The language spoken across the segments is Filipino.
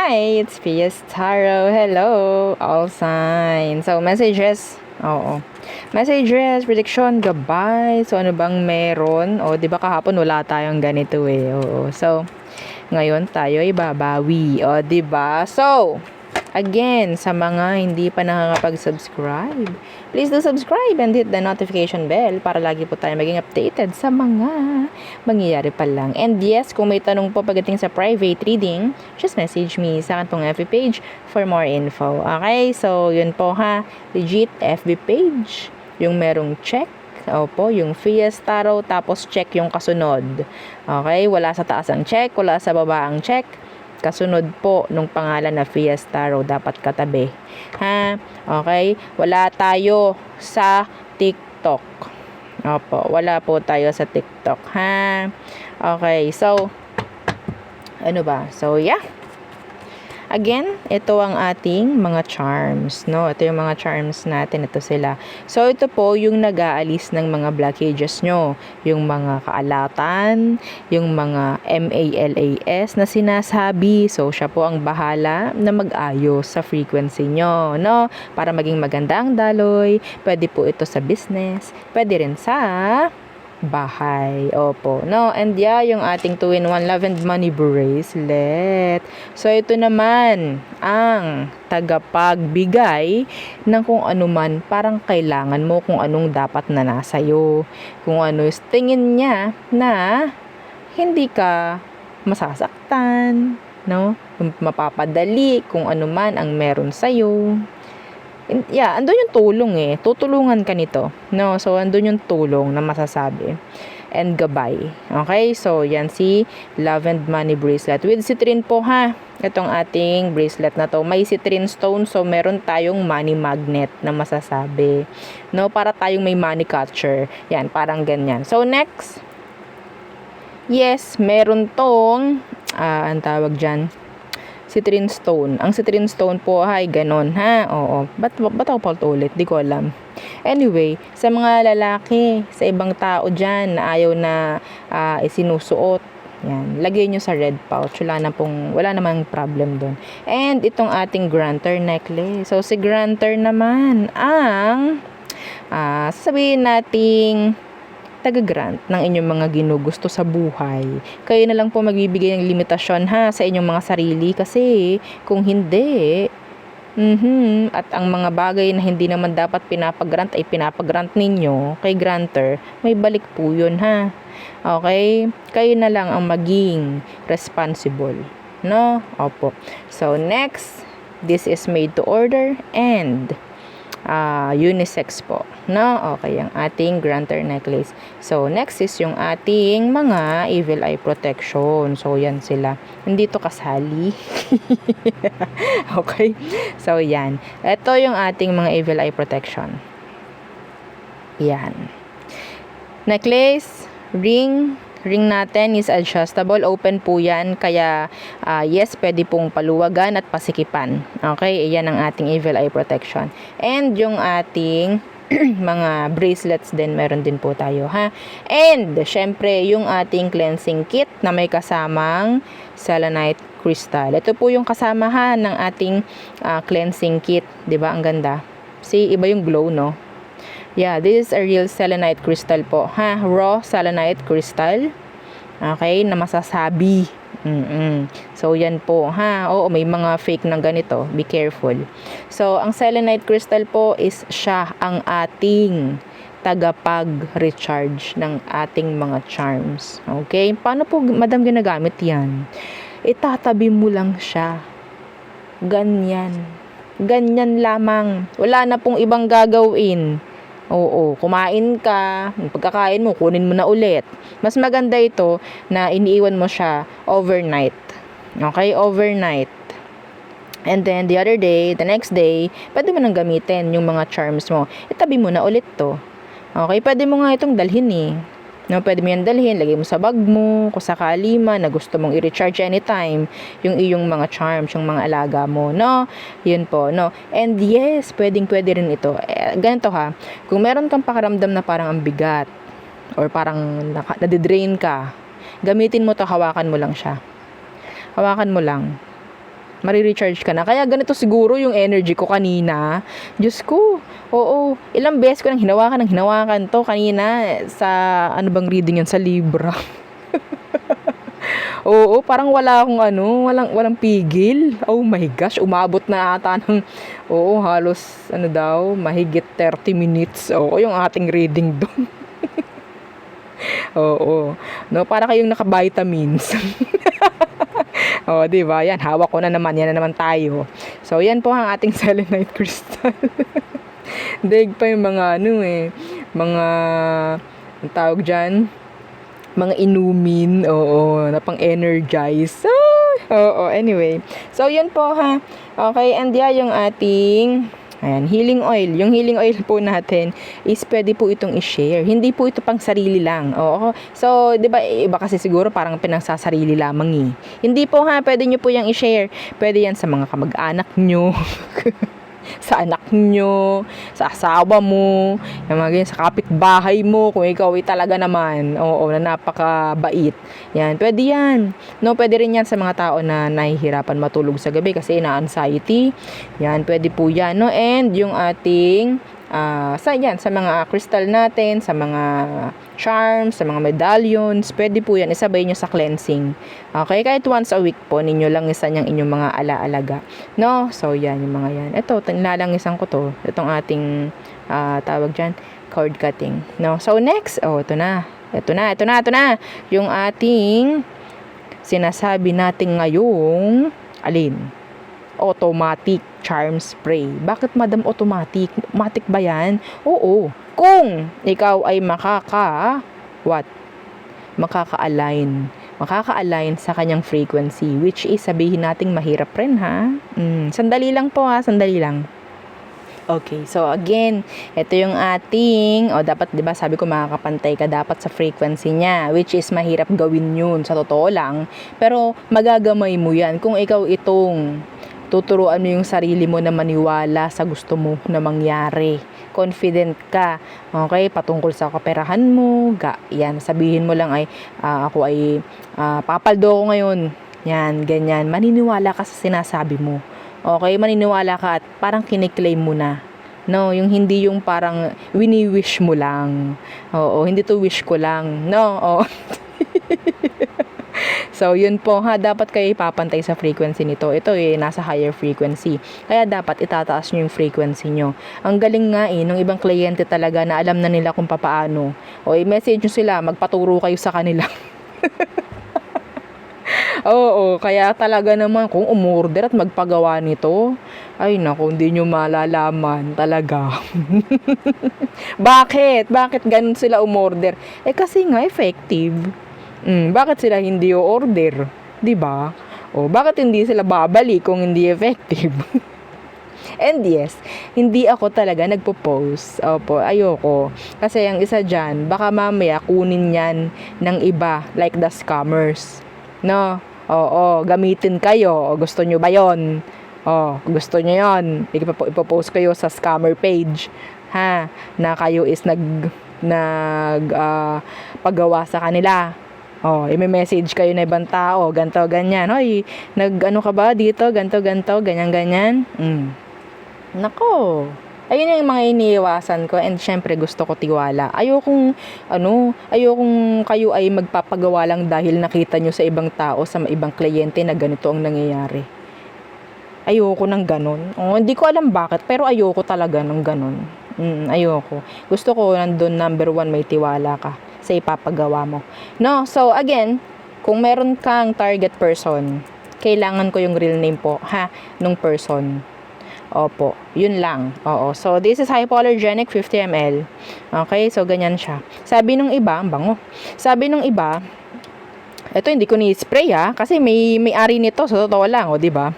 Hi, it's Pias Tarot. Hello, all signs. So, messages. Oo. Messages, prediction, gabay. So, ano bang meron? O, di ba kahapon wala tayong ganito eh. Oo. So, ngayon tayo ay babawi. O, di ba? So, again, sa mga hindi pa nakakapag-subscribe, please do subscribe and hit the notification bell para lagi po tayo maging updated sa mga mangyayari pa lang. And yes, kung may tanong po pagdating sa private reading, just message me sa akin pong FB page for more info. Okay? So, yun po ha. Legit FB page. Yung merong check. Opo, yung Pias Tarot, tapos check yung kasunod. Okay? Wala sa taas ang check, wala sa baba ang check. Kasunod po nung pangalan na Pias Tarot dapat katabi. Ha? Okay? Wala tayo sa TikTok. Opo, wala po tayo sa TikTok. Ha? Okay, so ano ba? So, yeah. Again, ito ang ating mga charms, no? Ito yung mga charms natin, ito sila. So, ito po yung nag-aalis ng mga blockages nyo. Yung mga kaalatan, yung mga MALAS na sinasabi. So, siya po ang bahala na mag-ayos sa frequency nyo, no? Para maging maganda ang daloy. Pwede po ito sa business. Pwede rin sa bahay. Opo. No? And yeah, yung ating 2-in-1 Love and Money bracelet. So, ito naman ang tagapagbigay ng kung ano man parang kailangan mo, kung anong dapat na nasa'yo. Kung ano tingin niya na hindi ka masasaktan, no? Mapapadali kung ano man ang meron sa'yo. Yeah, andun yung tulong eh. Tutulungan ka nito. No? So, andun yung tulong na masasabi. And gabay. Okay? So, yan si Love and Money bracelet. With citrine po ha. Itong ating bracelet na to. May citrine stone. So, meron tayong money magnet na masasabi. No? Para tayong may money catcher. Yan, parang ganyan. So, next. Yes, meron tong ang tawag dyan, citrine stone. Ang citrine stone po ay ganon ha. Oo. Ba't ako pa ulit? Di ko alam. Anyway, sa mga lalaki, sa ibang tao dyan na ayaw na isinusuot, yan, lagay nyo sa red pouch. Wala namang problem doon. And itong ating granter necklace. So, si granter naman ang sabihin nating taga-grant ng inyong mga ginugusto sa buhay. Kayo na lang po magbibigay ng limitasyon ha sa inyong mga sarili kasi kung hindi, at ang mga bagay na hindi naman dapat pinapag-grant ay pinapag-grant ninyo kay granter, may balik po yun ha. Okay? Kayo na lang ang maging responsible. No? Opo. So, next, this is made to order and unisex po, no? Okay, ang ating granter necklace. So, next is yung ating mga evil eye protection. So, yan sila. Hindi to kasali. Okay? So, yan. Ito yung ating mga evil eye protection. Yan. Necklace, ring natin is adjustable, open po yan, kaya yes, pwede pong paluwagan at pasikipan. Okay, yan ang ating evil eye protection. And yung ating mga bracelets din, meron din po tayo ha. And syempre, yung ating cleansing kit na may kasamang selenite crystal. Ito po yung kasamahan ng ating cleansing kit, 'di ba? Ang ganda. See, iba yung glow, no? Yeah, this is a real selenite crystal po. Ha? Raw selenite crystal. Okay, na masasabi. So, yan po. Ha? Oo, may mga fake ng ganito. Be careful. So, ang selenite crystal po is siya ang ating tagapag-recharge ng ating mga charms. Okay? Paano po, madam, ginagamit yan? Itatabi mo lang siya. Ganyan. Ganyan lamang. Wala na pong ibang gagawin. Oo, kumain ka, pagkakain mo, kunin mo na ulit. Mas maganda ito na iniiwan mo siya overnight. Okay, overnight. And then, the next day, pwede mo nang gamitin yung mga charms mo. Itabi mo na ulit to. Okay, pwede mo nga itong dalhin eh. No, pwede mo yan dalhin, lagay mo sa bag mo, kung sakali man na gusto mong i-recharge anytime, yung iyong mga charms, yung mga alaga mo, no? Yun po, no? And yes, pwede rin ito. Ganito ha, kung meron kang pakaramdam na parang ang bigat, or parang nadidrain ka, gamitin mo to, hawakan mo lang siya. Hawakan mo lang. Marirecharge ka na. Kaya ganito siguro yung energy ko kanina. Diyos ko. Oo. Ilang beses ko nang hinawakan to kanina sa ano bang reading yun sa Libra. Oo, parang wala akong walang pigil. Oh my gosh, umabot na ata ng halos mahigit 30 minutes. Oo, yung ating reading doon. Oo. No, para kayong naka-vitamins. Oh, 'di ba? Yan, hawak ko na naman. Yan na naman tayo. So, yan po ang ating selenite crystal. Daig pa yung mga mga ang tawag diyan, mga inumin, na pang-energize. Oo, anyway. So, yun po ha. Okay, and yung ating healing oil. Yung healing oil po natin is pwede po itong i-share. Hindi po ito pang sarili lang. Oo. So, 'di ba iba kasi siguro parang pinagsasarili lamang eh. Hindi po ha, pwede niyo po yang i-share. Pwede yan sa mga kamag-anak nyo. Sa anak nyo, sa asawa mo, yung mga ganyan, sa kapitbahay mo, kung ikaw ay talaga naman, na napakabait. Yan, pwede yan. No, pwede rin yan sa mga tao na nahihirapan matulog sa gabi kasi na-anxiety. Yan, pwede po yan. No? And yung ating sa mga crystal natin, sa mga charms, sa mga medallions, pwede po yan, isabay nyo sa cleansing. Okay, kahit once a week po, ninyo lang isan yung inyong mga alaalaga. No? So, yan, yung mga yan. Ito, nilalangisan ko to. Itong ating, tawag dyan, cord cutting. No? So, next, ito na. Yung ating sinasabi natin ngayong, automatic charm spray. Bakit madam automatic? Automatic ba yan? Oo. Kung ikaw ay makaka-align sa kanyang frequency, which is sabihin nating mahirap rin ha. Sandali lang po ha, sandali lang. Okay, so again, ito yung ating, dapat 'di ba sabi ko makakapantay ka dapat sa frequency niya, which is mahirap gawin yun sa totoo lang, pero magagamay mo yan kung ikaw itong tuturuan mo yung sarili mo na maniwala sa gusto mo na mangyari. Confident ka. Okay? Patungkol sa kaperahan mo. Yan. Sabihin mo lang ako ay papaldo ko ngayon. Yan. Ganyan. Maniniwala ka sa sinasabi mo. Okay? Maniniwala ka at parang kiniklaim mo na. No, yung hindi yung parang wini-wish mo lang. Oo, hindi to wish ko lang. No, So, yun po ha, dapat kayo ipapantay sa frequency nito. Ito nasa higher frequency. Kaya dapat itataas nyo yung frequency nyo. Ang galing nga nung ibang kliyente talaga na alam na nila kung papaano. I-message nyo sila, magpaturo kayo sa kanila. Oo, kaya talaga naman kung umorder at magpagawa nito, ay naku, hindi nyo malalaman talaga. Bakit? Bakit ganun sila umorder? Kasi nga effective. Bakit sila hindi o-order? 'Di ba? Bakit hindi sila babalik kung hindi effective? And yes, hindi ako talaga nagpo-post. Opo, ayoko. Kasi ang isa dyan, baka mamaya kunin yan ng iba, like the scammers. No? Oo, gamitin kayo. Gusto nyo ba yon? Gusto nyo yon? Ipopost kayo sa scammer page. Ha? Na kayo is paggawa sa kanila. I-message kayo na ibang tao, ganto ganyan. Hoy, nag-ano ka ba dito? Ganto ganyan ganyan. Nako. Ayun yung mga iniiwasan ko, and syempre gusto ko tiwala. Ayokong kayo ay magpapagawa lang dahil nakita nyo sa ibang tao, sa ibang kliyente na ganito ang nangyayari. Ayoko ng ganon. Hindi ko alam bakit, pero ayoko talaga ng ganon. Ayoko. Gusto ko nandun number 1 may tiwala ka sa ipapagawa mo. No, so again, kung meron kang target person, kailangan ko yung real name po, nung person. Opo, yun lang. Oo. So, this is hypoallergenic 50 ml. Okay, so ganyan siya. Sabi nung iba, ang bango. Sabi nung iba, ito hindi ko ni-spray kasi may-ari nito, so totoo lang, di ba?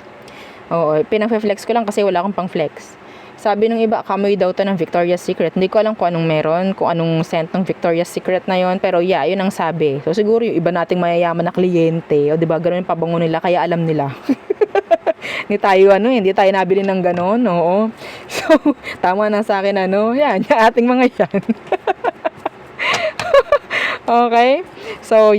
Oo, pinang-flex ko lang kasi wala akong pang-flex. Sabi ng iba, kamoy daw to ng Victoria's Secret. Hindi ko alam kung anong meron, kung anong scent ng Victoria's Secret na yon, pero yun ang sabi. So siguro yung iba nating mayayaman na kliyente, di ba, ganun yung pabango nila, kaya alam nila. Hindi tayo hindi tayo nabili ng ganon, oo. So, tama na sa akin yan, yung ating mga yan. Okay? So,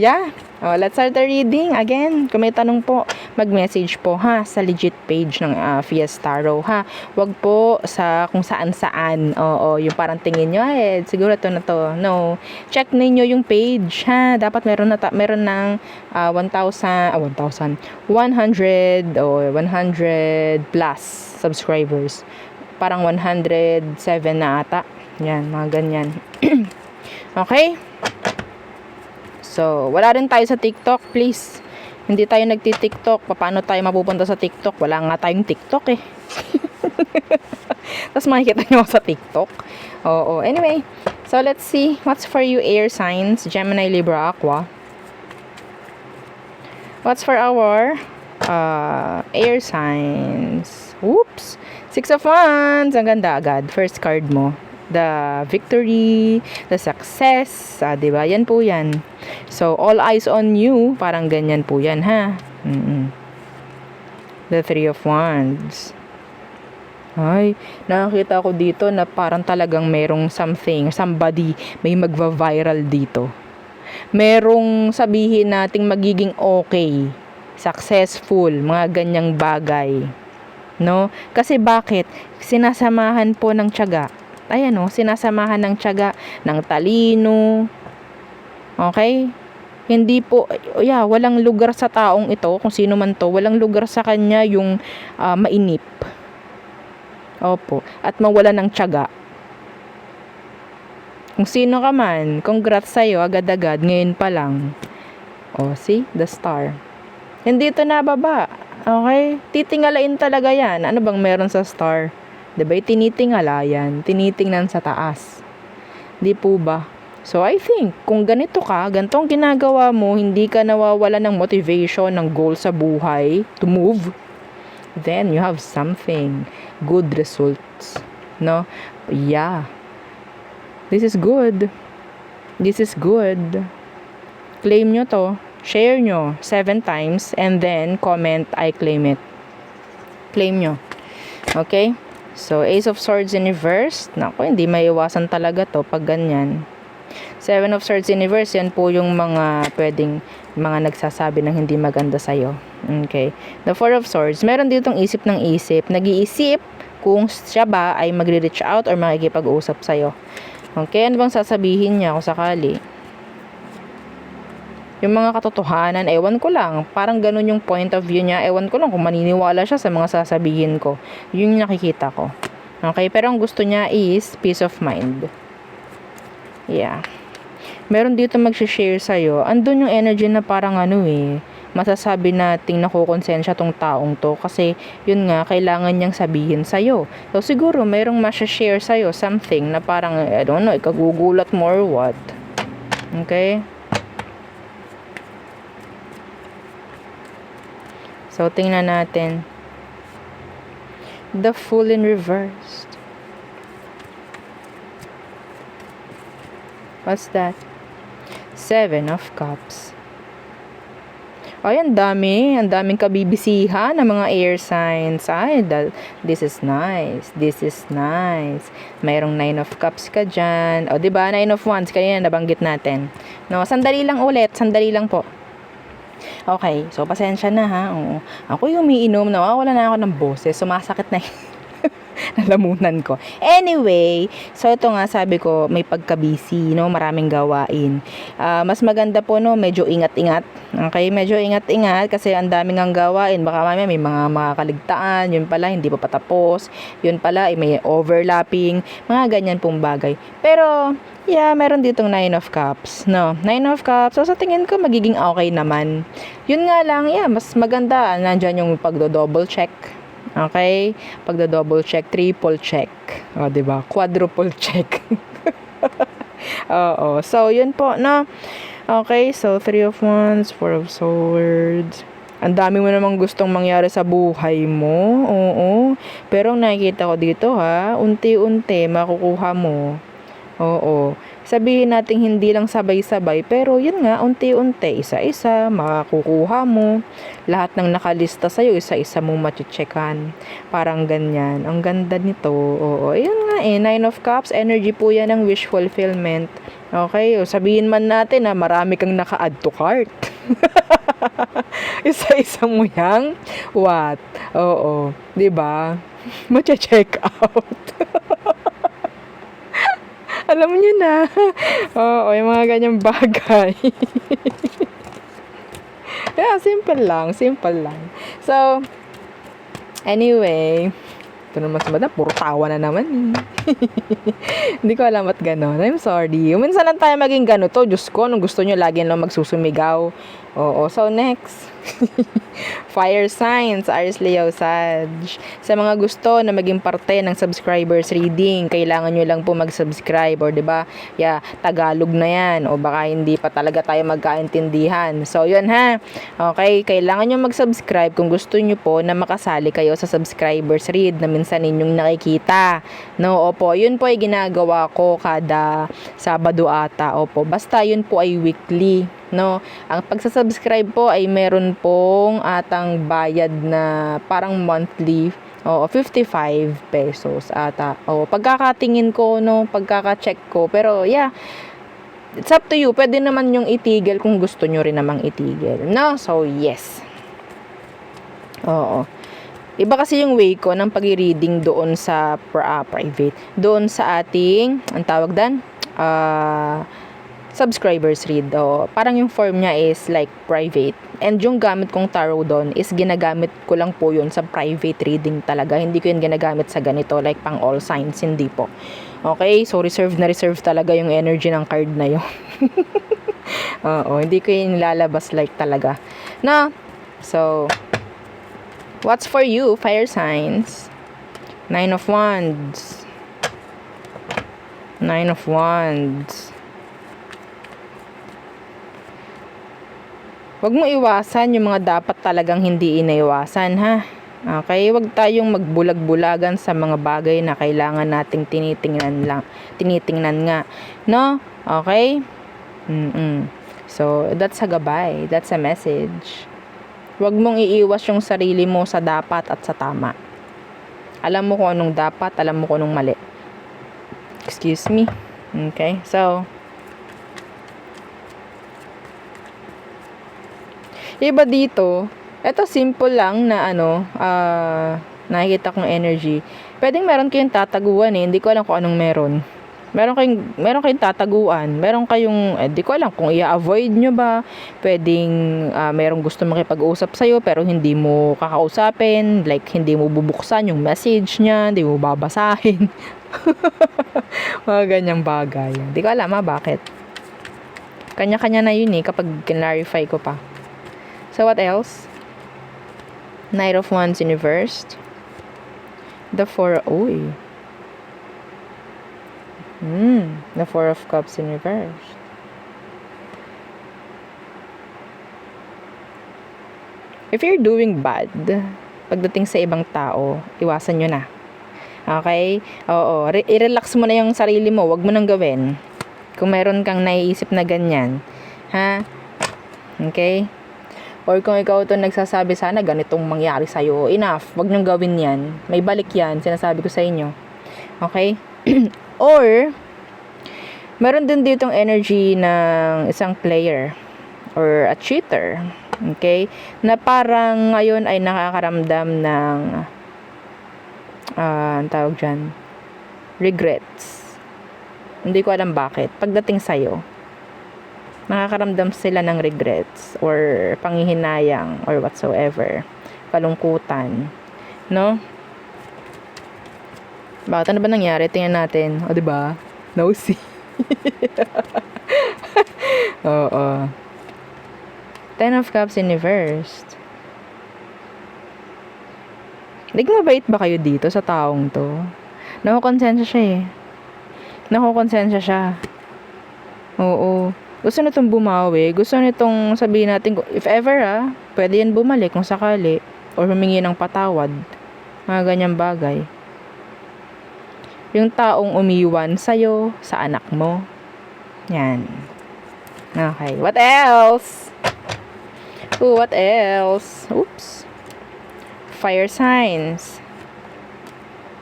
Oh, let's start the reading. Again, kung may tanong po, mag-message po ha sa legit page ng Fiesta Tarot ha. Wag po sa kung saan-saan. Oo, yung parang tingin nyo, siguro to na to. No. Check ninyo yung page ha. Dapat meron ng 100 o 100 plus subscribers. Parang 107 na ata. Yan, mga ganyan. Okay? So, wala rin tayo sa TikTok, please. Hindi tayo nagti-TikTok. Paano tayo mapupunta sa TikTok? Wala nga tayong TikTok eh. Tapos makikita nyo sa TikTok. Oo. Anyway, so let's see. What's for you air signs? Gemini, Libra, Aqua. What's for our air signs? Oops! 6 of Wands. Ang ganda agad. First card mo. The victory, the success, diba? Yan po yan. So, all eyes on you, parang ganyan po yan, ha? The 3 of Wands. Ay, nakakita ko dito na parang talagang merong somebody, may magva-viral dito. Merong sabihin nating magiging okay, successful, mga ganyang bagay. No? Kasi bakit? Sinasamahan po ng tiyaga. Ayan o, sinasamahan ng tiyaga, ng talino. Okay? Hindi po, walang lugar sa taong ito, kung sino man to, walang lugar sa kanya yung mainip. Opo. At mawala ng tiyaga. Kung sino ka man, congrats sa'yo, agad-agad, ngayon pa lang. O, see? The star. Hindi ito nababa. Okay? Titingalain talaga yan. Ano bang meron sa star? Diba? Tinitingala yan. Tinitingnan sa taas. Di po ba? So, I think, kung ganito ka, ganitong ginagawa mo, hindi ka nawawala ng motivation, ng goal sa buhay, to move, then you have something. Good results. No? Yeah. This is good. This is good. Claim nyo to. Share nyo 7 times, and then comment, I claim it. Claim nyo. Okay? So, Ace of Swords in reverse. Naku, hindi maiwasan talaga to pag ganyan. 7 of Swords in reverse, yan po yung mga mga nagsasabi ng hindi maganda sa'yo. Okay. The 4 of Swords, meron ditong isip ng isip. Nag-iisip kung siya ba ay magre-reach out or makikipag-usap sa'yo. Okay, ano bang sasabihin niya kung sakali? Yung mga katotohanan, ewan ko lang. Parang ganun yung point of view niya. Ewan ko lang kung maniniwala siya sa mga sasabihin ko. Yun yung nakikita ko. Okay, pero ang gusto niya is peace of mind. Yeah. Meron dito mag-share sa'yo. Andun yung energy na parang masasabi nating nakukonsensya tong taong to. Kasi, yun nga, kailangan niyang sabihin sa'yo. So, siguro, merong ma-share sa'yo something na parang, I don't know, ikagugulat mo or what. Okay? So, tingnan natin. The Fool in reversed. What's that? 7 of Cups. Ay, ang daming kabibisihan ng mga air signs. Ay, this is nice. This is nice. Mayroong 9 of Cups ka dyan. O, diba? 9 of Wands. Kanina nabanggit natin. No, sandali lang ulit. Sandali lang po. Okay, so pasensya na ha. Oo. Ako yung umiinom, nawawala na ako ng boses. Sumasakit na nalamunan ko. Anyway, so ito nga sabi ko, may pagka-busy, no? Maraming gawain. Mas maganda po, no? Medyo ingat-ingat. Okay, medyo ingat-ingat kasi ang daming ang gawain. Baka mamaya may mga makakaligtaan. Yun pala, hindi pa patapos. Yun pala, may overlapping. Mga ganyan pong bagay. Pero, yeah, meron ditong 9 of Cups, no? 9 of Cups. So, sa tingin ko, magiging okay naman. Yun nga lang, mas maganda. Nandyan yung pagdo-double check. Okay? Pagdo-double check, triple check. O, diba? Quadruple check. Oo. So, yun po, no? Okay, so 3 of Wands, 4 of Swords. Ang dami mo namang gustong mangyari sa buhay mo. Oo. Pero nakikita ko dito, ha? Unti-unti, makukuha mo. Oo. Sabihin natin hindi lang sabay-sabay, pero yun nga, unti-unti, isa-isa, makakukuha mo. Lahat ng nakalista sa'yo, isa-isa mong machickekan. Parang ganyan. Ang ganda nito. Oo. Yun nga 9 of Cups, energy po yan ng wish fulfillment. Okay? O, sabihin man natin na marami kang naka-add to cart. Isa-isa mo yang what? Oo, 'di ba? Mache-check out. Alam niyo na. Oo, yung mga ganyang bagay. Yeah, simple lang, simple lang. So, anyway, ito naman sa madam, puro tawa na naman eh. Hindi ko alam at gano'n. I'm sorry. Minsan lang tayo maging ganito. Diyos ko, nung gusto nyo, lagi lang magsusumigaw. Oo. So, next. Fire signs, Aries, Leo, Sag. Sa mga gusto na maging parte ng subscribers reading, kailangan nyo lang po mag-subscribe. Or, diba, yeah, Tagalog na yan. O baka hindi pa talaga tayo magkaintindihan. So, yun ha. Okay, kailangan nyo mag-subscribe kung gusto nyo po na makasali kayo sa subscribers read na minsan ninyong nakikita. No, opo, yun po ay ginagawa ko kada Sabado ata. Opo, basta yun po ay weekly. No, ang pagsasubscribe po ay meron pong atang bayad na parang monthly. Oo, 55 pesos ata. Oo, pagkakatingin ko, no, pagkaka-check ko. Pero, yeah, it's up to you. Pwede naman yung itigil kung gusto nyo rin namang itigil. No? So, yes. Oo. Iba kasi yung way ko ng pag-reading doon sa private. Doon sa ating, ang tawag dan? Subscribers read. Parang yung form niya is like private. And yung gamit kong tarot doon is ginagamit ko lang po yun sa private reading talaga. Hindi ko yun ginagamit sa ganito like pang all signs. Hindi po. Okay? So, reserve na reserve talaga yung energy ng card na yun. Oo. Hindi ko yun lalabas like talaga. Na? So, what's for you, fire signs? 9 of Wands. 9 of Wands. Huwag mo iwasan yung mga dapat talagang hindi inaiwasan, ha? Okay? Huwag tayong magbulag-bulagan sa mga bagay na kailangan nating tinitingnan nga. No? Okay? So, that's a gabay. That's a message. Huwag mong iiwas yung sarili mo sa dapat at sa tama. Alam mo kung anong dapat, alam mo kung anong mali. Excuse me. Okay? So, iba dito, eto simple lang na nakikita kong energy. Pwedeng meron kayong tataguan eh, hindi ko alam kung anong meron. Meron kayong tataguan, meron kayong, di ko alam kung i-avoid nyo ba, pwedeng merong gusto makipag-usap sa'yo pero hindi mo kakausapin, like hindi mo bubuksan yung message niya, hindi mo babasahin. Mga ganyang bagay. Di ko alam bakit. Kanya-kanya na yun eh kapag clarify ko pa. So, what else? Knight of Wands reversed. The Four, the Four of Cups in reverse. If you're doing bad, pagdating sa ibang tao, iwasan nyo na. Okay? Oo. I-relax mo na yung sarili mo. Huwag mo nang gawin. Kung meron kang naiisip na ganyan. Ha? Okay? Or kung ikaw ito nagsasabi, sana ganitong mangyari sa'yo, enough, wag niyong gawin yan. May balik yan, sinasabi ko sa inyo. Okay? Or, meron din ditong energy ng isang player or a cheater. Okay? Na parang ngayon ay nakakaramdam ng ang tawag dyan, regrets. Hindi ko alam bakit. Pagdating sa'yo, nakakaramdam sila ng regrets or panghihinayang or whatsoever, kalungkutan, no? Bakit ano ba nangyari? Tingnan natin. O, diba? Nosy. Oo. Ten of Cups in reversed. Naging mabait ba kayo dito sa taong to? Nakukonsensya siya eh. Nakukonsensya siya. Oo. Gusto nitong bumawi, gusto nitong sabihin natin, if ever pwede yan bumalik kung sakali, or humingi ng patawad, mga ganyang bagay. Yung taong umiwan sa'yo, sa anak mo, yan. Okay, what else? What else? Oops. Fire signs.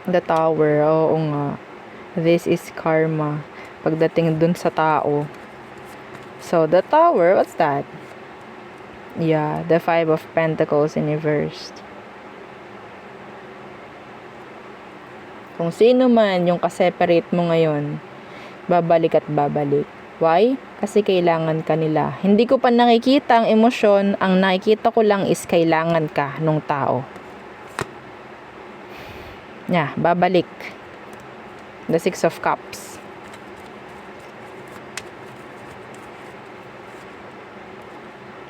The Tower, oo nga. This is karma. Pagdating dun sa tao. So, the Tower, what's that? Yeah, the Five of Pentacles in reversed. Kung sino man yung kaseparate mo ngayon, babalik at babalik. Why? Kasi kailangan ka nila. Hindi ko pa nakikita ang emosyon, ang nakikita ko lang is kailangan ka nung tao. Yeah, babalik. The Six of Cups.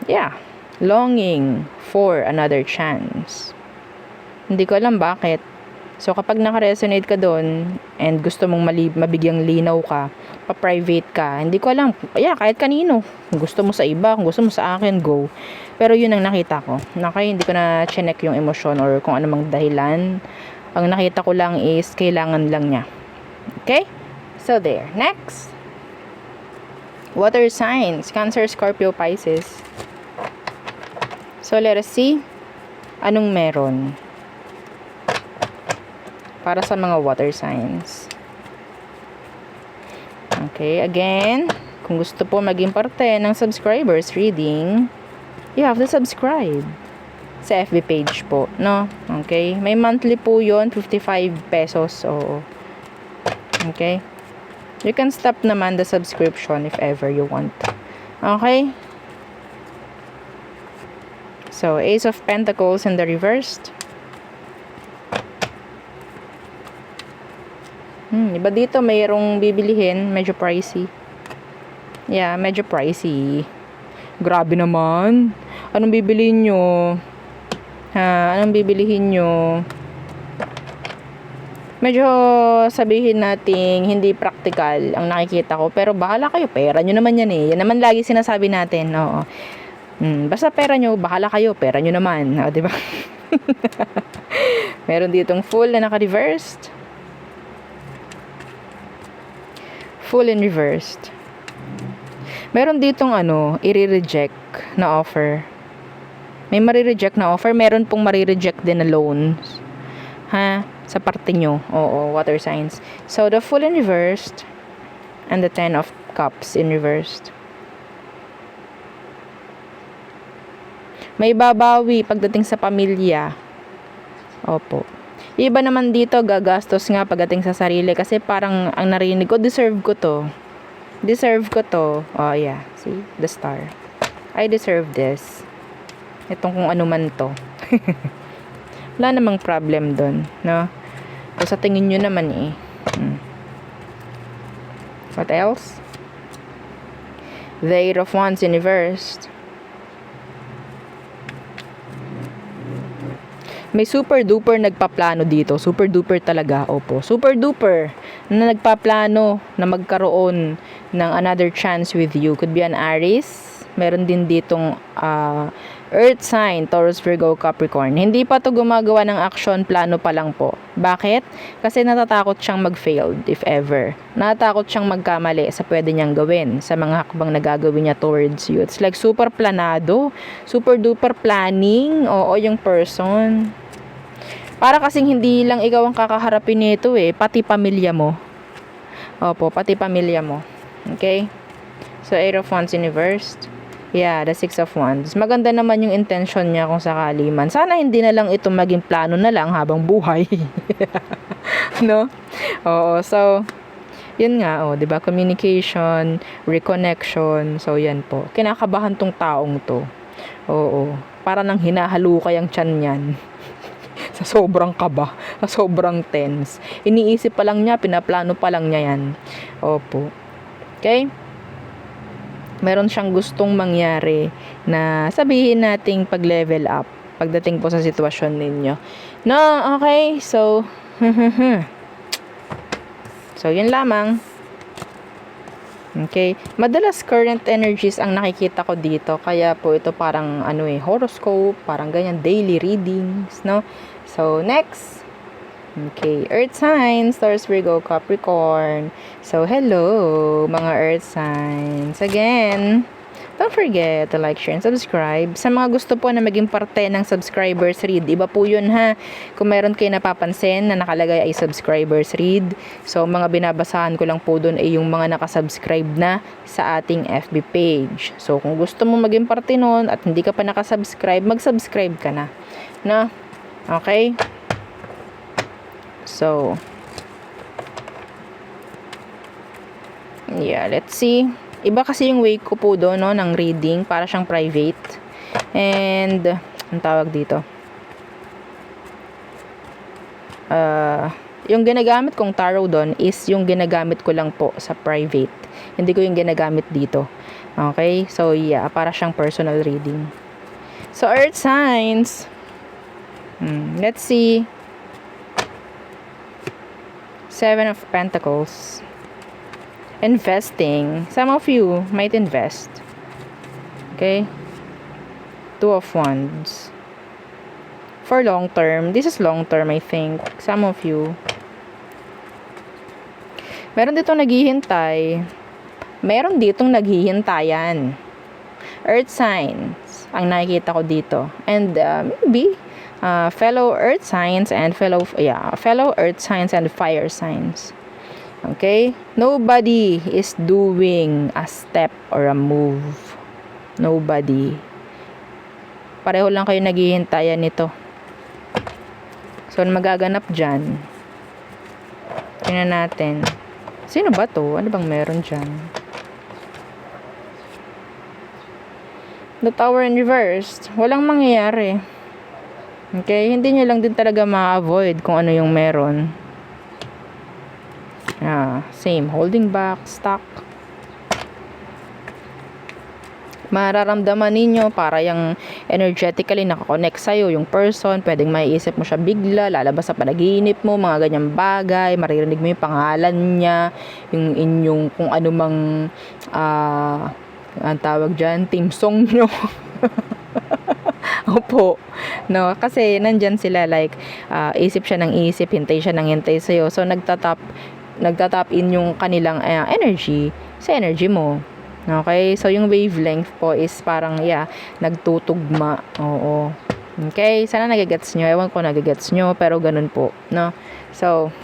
Yeah, longing for another chance. Hindi ko alam bakit. So, kapag naka-resonate ka doon and gusto mong mabigyang linaw ka, pa-private ka, hindi ko alam, kahit kanino. Kung gusto mo sa iba, kung gusto mo sa akin, go. Pero yun ang nakita ko. Hindi ko na chinek yung emosyon or kung anumang dahilan. Ang nakita ko lang is kailangan lang niya. Okay? So, there. Next. Water signs. Cancer, Scorpio, Pisces. So, let us see. Anong meron? Para sa mga water signs. Okay, again, kung gusto po maging parte ng subscribers reading, you have to subscribe sa FB page po, no? Okay, may monthly po yon, 55 pesos. Oo. Okay, you can stop naman the subscription if ever you want. Okay, so Ace of Pentacles in the reversed. Iba dito, mayroong bibilihin, medyo pricey. Yeah, medyo pricey. Grabe naman. Anong bibilihin nyo? Anong bibilihin nyo? Medyo sabihin nating hindi practical ang nakikita ko. Pero bahala kayo, pera nyo naman yan eh. Yan naman lagi sinasabi natin. Oo. Basta pera nyo, bahala kayo, pera nyo naman. O, diba? Meron ditong full na naka-reversed. Full and reversed. Meron ditong i-reject na offer. May mari-reject na offer. Meron pong mari-reject din na loans. Sa parte nyo. Oo, water signs. So, the full and reversed and the 10 of cups in reversed. May babawi pagdating sa pamilya. Opo. Iba naman dito, gagastos nga pagdating sa sarili kasi parang ang narinig ko, deserve ko to. Deserve ko to. Oh, yeah. See? The star. I deserve this. Itong kung ano man to. Wala namang problem dun, no? So, sa tingin nyo naman eh. What else? The Eight of Wands in reversed. May super duper nagpaplano dito. Super duper talaga. Opo. Super duper na nagpaplano na magkaroon ng another chance with you. Could be an Aries. Meron din ditong Earth sign, Taurus, Virgo, Capricorn. Hindi pa to gumagawa ng action, plano pa lang po. Bakit? Kasi natatakot siyang mag-failed if ever. Natatakot siyang magkamali sa pwede niyang gawin sa mga hakbang na gagawin niya towards you. It's like super planado, super duper planning. Oo, yung person. Para kasing hindi lang ikaw ang kakaharapin nito eh, pati pamilya mo. Opo, pati pamilya mo. Okay? So, Eight of Wands in reversed. Yeah, the Six of Wands. Maganda naman yung intention niya kung sakali man. Sana hindi na lang ito maging plano na lang habang buhay. No? Oo, so, yun nga, 'di ba? Communication, reconnection. So, yan po. Kinakabahan tong taong to. Oo. Para nang hinahalukay ang tiyan niyan. Sa sobrang kaba, sa sobrang tense. Iniisip pa lang niya, pinaplano pa lang niya yan. Opo. Okay? Meron siyang gustong mangyari na sabihin nating pag-level up pagdating po sa sitwasyon ninyo. No, okay? So, so, yun lamang. Okay? Madalas current energies ang nakikita ko dito. Kaya po ito parang horoscope, parang ganyan, daily readings, no? So, next. Okay, Earth signs, Taurus, Virgo, Capricorn. So, hello, mga Earth signs. Again, Don't forget to like, share, and subscribe. Sa mga gusto po na maging parte ng subscribers read, iba po yun ha. Kung meron kayo napapansin na nakalagay ay subscribers read, so mga binabasahan ko lang po dun ay yung mga nakasubscribe na sa ating FB page. So kung gusto mo maging parte nun at hindi ka pa nakasubscribe, mag-subscribe ka na. No? Okay? So, yeah, let's see. Iba kasi yung way ko po doon, no, ng reading. Para siyang private. And, ang tawag dito? Yung ginagamit kong tarot doon is yung ginagamit ko lang po sa private. Hindi ko yung ginagamit dito. Okay? So, yeah, para siyang personal reading. So, earth signs. Let's see. Seven of Pentacles. Investing. Some of you might invest. Okay? Two of Wands. For long term. This is long term, I think. Some of you. Meron ditong naghihintay. Meron ditong naghihintayan. Earth signs. Ang nakikita ko dito. And maybe fellow earth signs and fellow earth signs and fire signs. Okay? Nobody is doing a step or a move. Nobody. Pareho lang kayo naghihintayan nito. So, ano magaganap dyan? Tingnan natin. Sino ba to? Ano bang meron dyan? The Tower in reversed. Walang mangyayari. Okay? Hindi nyo lang din talaga ma-avoid kung ano yung meron. Same. Holding back. Stuck. Mararamdaman ninyo para yung energetically nakakonect sa'yo yung person. Pwedeng maiisip mo siya bigla. Lalabas sa panaginip mo. Mga ganyang bagay. Maririnig mo yung pangalan niya. Yung inyong kung anumang ang tawag dyan, team song nyo. Opo. No, kasi nandyan sila like isip siya ng isip, hintay siya ng hintay sa'yo. So nagtatap in yung kanilang energy sa energy mo. Okay? So yung wavelength po is parang nagtutugma. Oo. Okay? Sana nagigets nyo. Ewan ko nagigets nyo, pero ganun po, no? So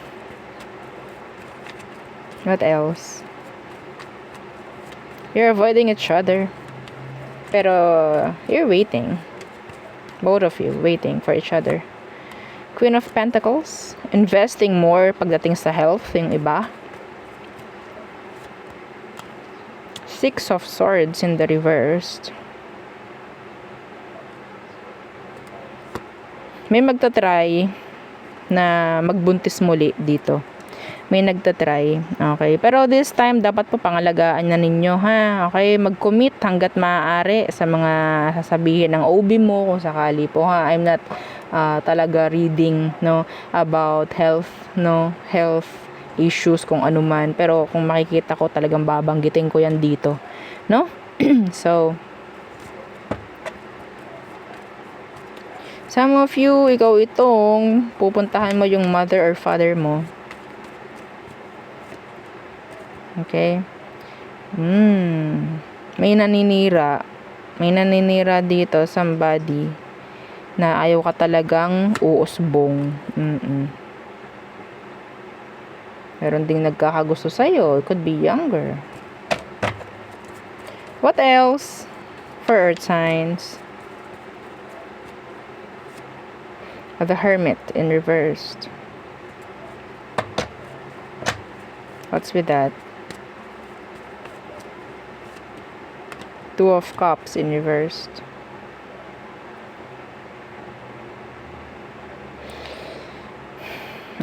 what else? You're avoiding each other. Pero you're waiting. Both of you waiting for each other. Queen of Pentacles. Investing more pagdating sa health yung iba. Six of Swords in the reversed. May magta-try na magbuntis muli dito. May nagtatry. Okay. Pero this time, dapat po pangalagaan na ninyo, ha? Okay. Mag-commit hanggat maaari sa mga sasabihin ng OB mo kung sakali po, ha? I'm not talaga reading, no, about health, no, health issues kung ano man. Pero kung makikita ko, talagang babanggitin ko yan dito. No? So, some of you, ikaw itong pupuntahan mo yung mother or father mo. Okay? May naninira. May naninira dito, somebody, na ayaw ka talagang uusbong. Meron ding nagkakagusto sa'yo. It could be younger. What else for earth signs? The Hermit in reversed. What's with that? Two of Cups in reversed.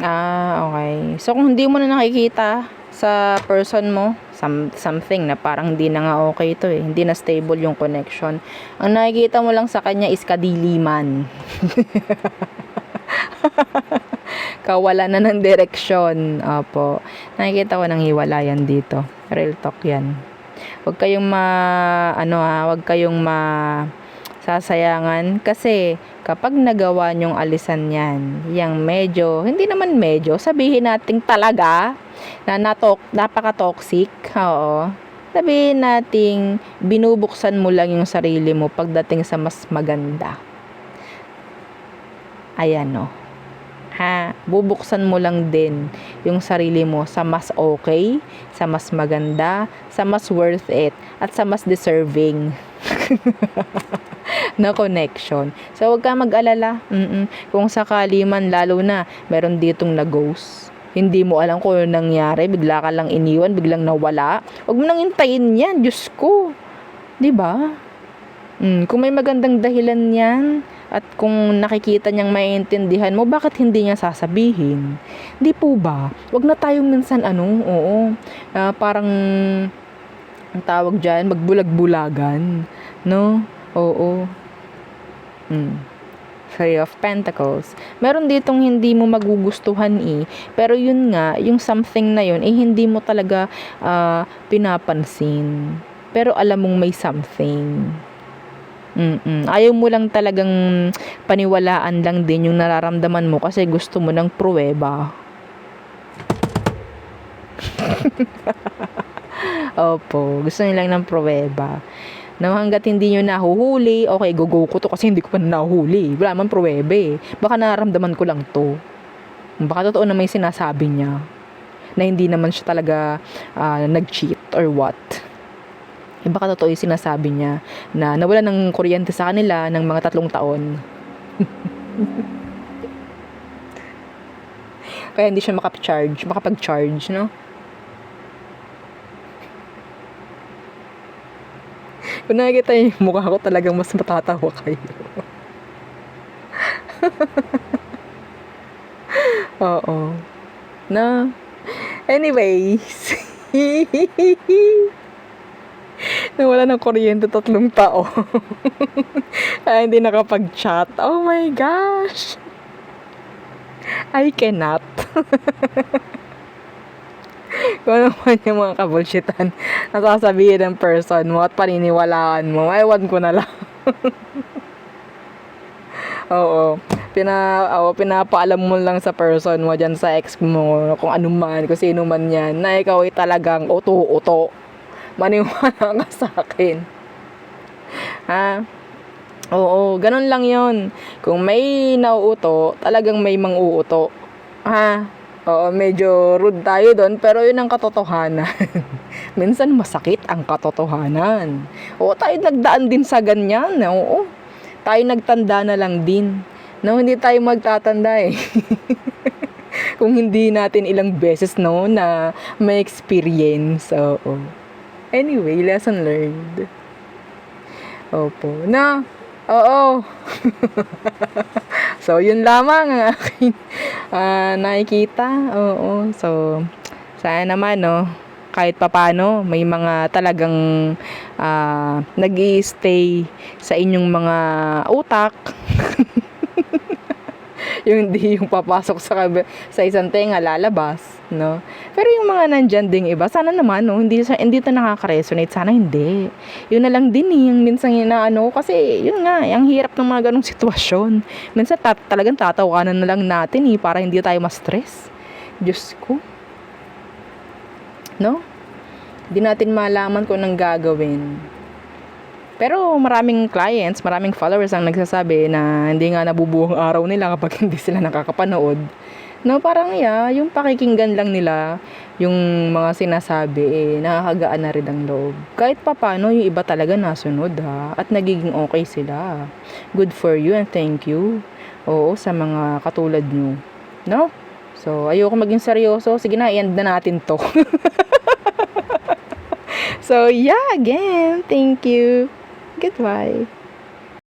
Okay. So, kung hindi mo na nakikita sa person mo, something na parang hindi na nga okay ito eh. Hindi na stable yung connection. Ang nakikita mo lang sa kanya is kadiliman. Kawalan na ng direksyon. Opo. Nakikita ko ng hiwalayan dito. Real talk yan. Huwag kayong huwag kayong sasayangan kasi kapag nagawa nyong alisan yan, yung medyo, hindi naman medyo, sabihin natin talaga na napaka-toxic, oo, Sabihin nating binubuksan mo lang yung sarili mo pagdating sa mas maganda. Ayan o. Ha, bubuksan mo lang din yung sarili mo sa mas okay, sa mas maganda, sa mas worth it, at sa mas deserving na connection. So, huwag ka mag-alala. Kung sakali man, lalo na, meron ditong na-ghost. Hindi mo alam kung ano nangyari, bigla ka lang iniwan, biglang nawala. Huwag mo nang hintayin yan, Diyos ko. 'Di ba? Kung may magandang dahilan yan, at kung nakikita niyang maiintindihan mo, bakit hindi niya sasabihin? Di po ba? Wag na tayong minsan parang ang tawag dyan, magbulag-bulagan. No? Oo. Three of Pentacles. Meron ditong hindi mo magugustuhan pero yun nga, yung something na yun, hindi mo talaga pinapansin. Pero alam mong may something. Ayaw mo lang talagang paniwalaan lang din yung nararamdaman mo kasi gusto mo ng pruweba. Opo, gusto niyo lang ng pruweba. Na hanggat hindi nyo nahuhuli, okay, go ko to kasi hindi ko pa nahuhuli. Wala man pruweba eh. Baka nararamdaman ko lang to. Baka totoo na may sinasabi niya na hindi naman siya talaga nag-cheat or what. Baka totoo yung sinasabi niya na nawala ng kuryente sa kanila ng mga 3 taon. Kaya hindi siya makapag-charge, no? Kung nakikita yung mukha ko, talagang mas matatawa kayo. Oo. No? Anyways. Nawala ng kuryente 3 taon. Kaya hindi nakapag-chat. Oh my gosh. I cannot. Kung ano man yung mga kabulshitan nasasabihin ng person mo at paniniwalaan mo, ewan ko na lang. Oo. Pinapaalam mo lang sa person mo dyan sa ex mo, kung ano man, kung sino man yan, na ikaw ay talagang uto-uto. Maniwala ka sa akin. Ha? Oo, ganun lang yon. Kung may nauuto, talagang may mang-uuto. Ha? Oo, medyo rude tayo doon, pero yun ang katotohanan. Minsan masakit ang katotohanan. Oo, tayo nagdaan din sa ganyan. Oo, tayo nagtanda na lang din. No, hindi tayo magtatanda eh. Kung hindi natin ilang beses na may experience. Oo. Anyway, lesson learned. Opo. Na, oo. So, yun lamang ang aking nakikita. Oo. So, sana naman, no, kahit papano, may mga talagang nag-i-stay sa inyong mga utak. Yung hindi yung papasok sa isang tenga lalabas, no? Pero yung mga nandyan ding iba, sana naman, no, hindi ito nakaka-resonate, sana hindi. Yun na lang din yung minsan kasi yun nga, ang hirap ng mga ganong sitwasyon. Minsan talagang tatawanan na lang natin para hindi tayo ma-stress. Diyos ko. No? Hindi natin malaman kung anong gagawin. Pero maraming clients, maraming followers ang nagsasabi na hindi nga nabubuo ang araw nila kapag hindi sila nakakapanood. No, parang yung pakikinggan lang nila yung mga sinasabi, nakakagaan na rin ang loob. Kahit papano, yung iba talaga nasunod at nagiging okay sila. Good for you and thank you. Oo, sa mga katulad nyo. No? So, ayoko maging seryoso. Sige na, i-end na natin to. So, yeah, again, thank you. Goodbye.